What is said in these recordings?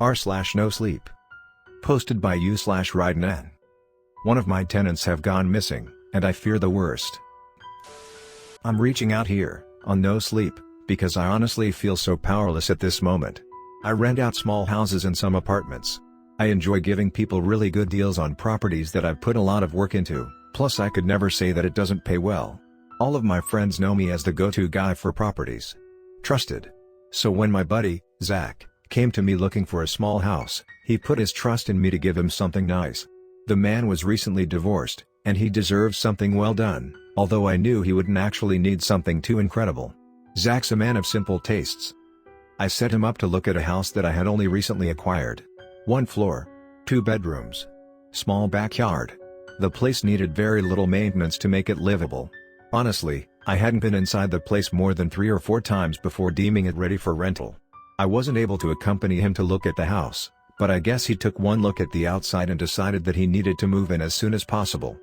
r/NoSleep. Posted by u/rydenanne. One of my tenants have gone missing, and I fear the worst. I'm reaching out here, on NoSleep, because I honestly feel so powerless at this moment. I rent out small houses and some apartments. I enjoy giving people really good deals on properties that I've put a lot of work into, plus I could never say that it doesn't pay well. All of my friends know me as the go-to guy for properties. Trusted. So when my buddy, Zach, came to me looking for a small house, he put his trust in me to give him something nice. The man was recently divorced, and he deserves something well done, although I knew he wouldn't actually need something too incredible. Zach's a man of simple tastes. I set him up to look at a house that I had only recently acquired. 1 floor. 2 bedrooms. Small backyard. The place needed very little maintenance to make it livable. Honestly, I hadn't been inside the place more than 3 or 4 times before deeming it ready for rental. I wasn't able to accompany him to look at the house, but I guess he took one look at the outside and decided that he needed to move in as soon as possible.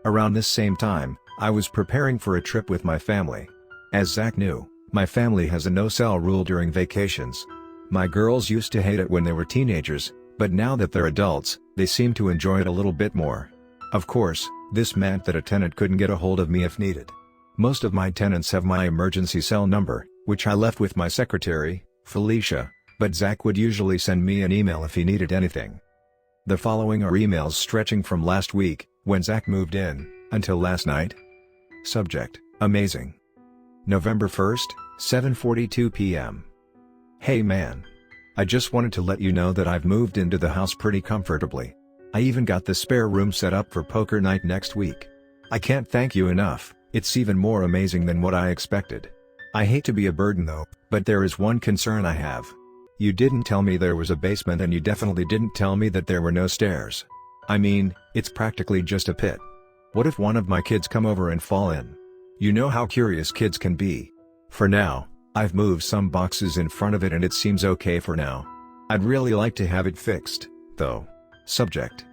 Around this same time, I was preparing for a trip with my family. As Zach knew, my family has a no-cell rule during vacations. My girls used to hate it when they were teenagers, but now that they're adults, they seem to enjoy it a little bit more. Of course, this meant that a tenant couldn't get a hold of me if needed. Most of my tenants have my emergency cell number, which I left with my secretary, Felicia, but Zach would usually send me an email if he needed anything. The following are emails stretching from last week, when Zach moved in, until last night. Subject: amazing. November 1st, 7:42 p.m. Hey man. I just wanted to let you know that I've moved into the house pretty comfortably. I even got the spare room set up for poker night next week. I can't thank you enough, it's even more amazing than what I expected. I hate to be a burden though, but there is one concern I have. You didn't tell me there was a basement and you definitely didn't tell me that there were no stairs. I mean, it's practically just a pit. What if one of my kids come over and fall in? You know how curious kids can be. For now, I've moved some boxes in front of it and it seems okay for now. I'd really like to have it fixed, though. Subject: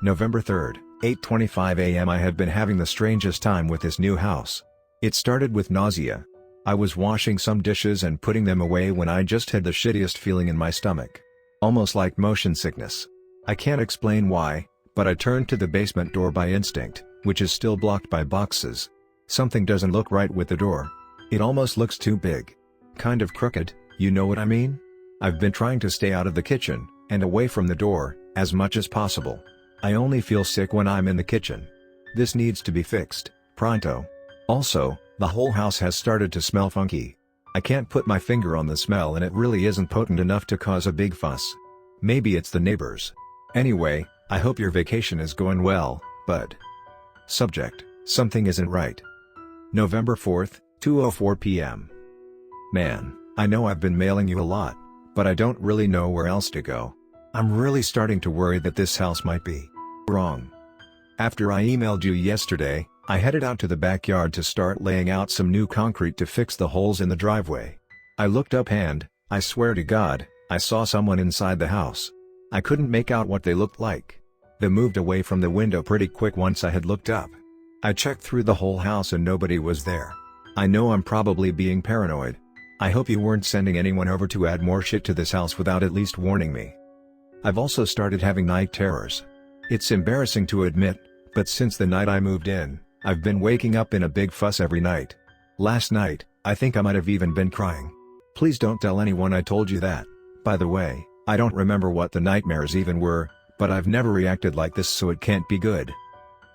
November 3rd, 8:25 a.m. I have been having the strangest time with this new house. It started with nausea. I was washing some dishes and putting them away when I just had the shittiest feeling in my stomach. Almost like motion sickness. I can't explain why, but I turned to the basement door by instinct, which is still blocked by boxes. Something doesn't look right with the door. It almost looks too big. Kind of crooked, you know what I mean? I've been trying to stay out of the kitchen, and away from the door, as much as possible. I only feel sick when I'm in the kitchen. This needs to be fixed, pronto. Also, the whole house has started to smell funky. I can't put my finger on the smell and it really isn't potent enough to cause a big fuss. Maybe it's the neighbors. Anyway, I hope your vacation is going well, bud. Subject: something isn't right. November 4th, 2:04 p.m. Man, I know I've been mailing you a lot, but I don't really know where else to go. I'm really starting to worry that this house might be wrong. After I emailed you yesterday, I headed out to the backyard to start laying out some new concrete to fix the holes in the driveway. I looked up and, I swear to God, I saw someone inside the house. I couldn't make out what they looked like. They moved away from the window pretty quick once I had looked up. I checked through the whole house and nobody was there. I know I'm probably being paranoid. I hope you weren't sending anyone over to add more shit to this house without at least warning me. I've also started having night terrors. It's embarrassing to admit, but since the night I moved in, I've been waking up in a big fuss every night. Last night, I think I might have even been crying. Please don't tell anyone I told you that. By the way, I don't remember what the nightmares even were, but I've never reacted like this, so it can't be good.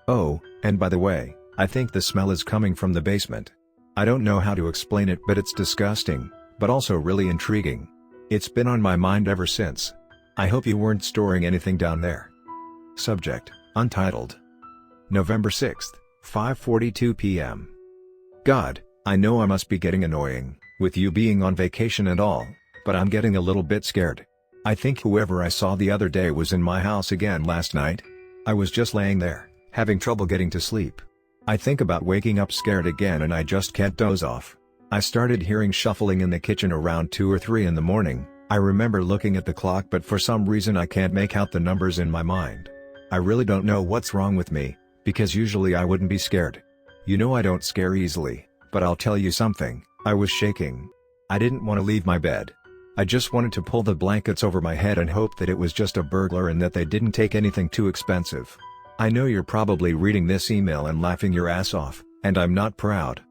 Oh, and by the way, I think the smell is coming from the basement. I don't know how to explain it, but it's disgusting, but also really intriguing. It's been on my mind ever since. I hope you weren't storing anything down there. Subject: untitled. November 6th, 5:42 p.m. God, I know I must be getting annoying, with you being on vacation and all, but I'm getting a little bit scared. I think whoever I saw the other day was in my house again last night. I was just laying there, having trouble getting to sleep. I think about waking up scared again and I just can't doze off. I started hearing shuffling in the kitchen around 2 or 3 in the morning. I remember looking at the clock, but for some reason I can't make out the numbers in my mind. I really don't know what's wrong with me, because usually I wouldn't be scared. You know I don't scare easily, but I'll tell you something, I was shaking. I didn't want to leave my bed. I just wanted to pull the blankets over my head and hope that it was just a burglar and that they didn't take anything too expensive. I know you're probably reading this email and laughing your ass off, and I'm not proud.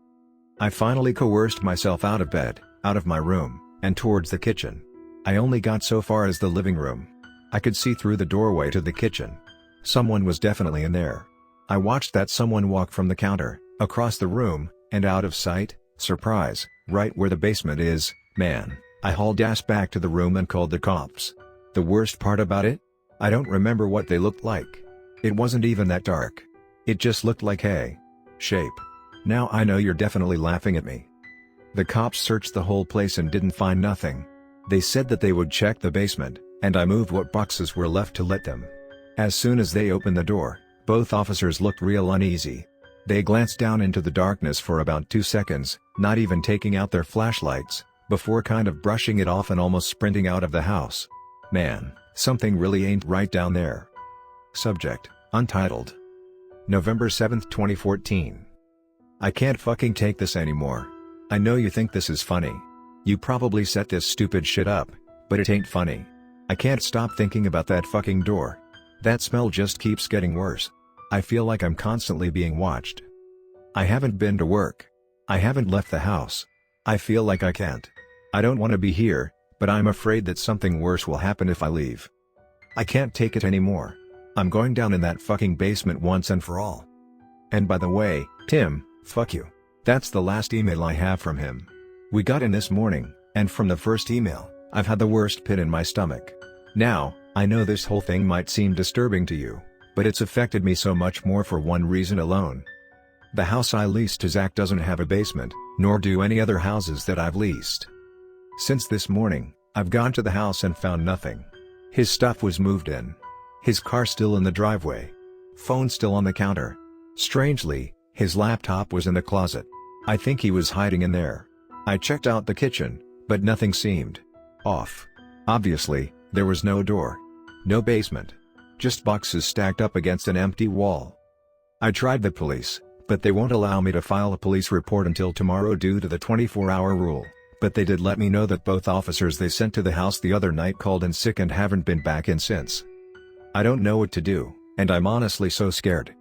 I finally coerced myself out of bed, out of my room, and towards the kitchen. I only got so far as the living room. I could see through the doorway to the kitchen. Someone was definitely in there. I watched that someone walk from the counter, across the room, and out of sight. Surprise, right where the basement is, man. I hauled ass back to the room and called the cops. The worst part about it? I don't remember what they looked like. It wasn't even that dark. It just looked like hay. Shape. Now I know you're definitely laughing at me. The cops searched the whole place and didn't find nothing. They said that they would check the basement, and I moved what boxes were left to let them. As soon as they opened the door, both officers looked real uneasy. They glanced down into the darkness for about 2 seconds, not even taking out their flashlights, before kind of brushing it off and almost sprinting out of the house. Man, something really ain't right down there. Subject, Untitled. November 7, 2014. I can't fucking take this anymore. I know you think this is funny. You probably set this stupid shit up, but it ain't funny. I can't stop thinking about that fucking door. That smell just keeps getting worse. I feel like I'm constantly being watched. I haven't been to work. I haven't left the house. I feel like I can't. I don't want to be here, but I'm afraid that something worse will happen if I leave. I can't take it anymore. I'm going down in that fucking basement once and for all. And by the way, Tim, fuck you. That's the last email I have from him. We got in this morning, and from the first email, I've had the worst pit in my stomach. Now, I know this whole thing might seem disturbing to you, but it's affected me so much more for one reason alone. The house I leased to Zach doesn't have a basement, nor do any other houses that I've leased. Since this morning, I've gone to the house and found nothing. His stuff was moved in. His car still in the driveway. Phone still on the counter. Strangely, his laptop was in the closet. I think he was hiding in there. I checked out the kitchen, but nothing seemed off. Obviously, there was no door. No basement. Just boxes stacked up against an empty wall. I tried the police, but they won't allow me to file a police report until tomorrow due to the 24-hour rule. But they did let me know that both officers they sent to the house the other night called in sick and haven't been back in since. I don't know what to do, and I'm honestly so scared.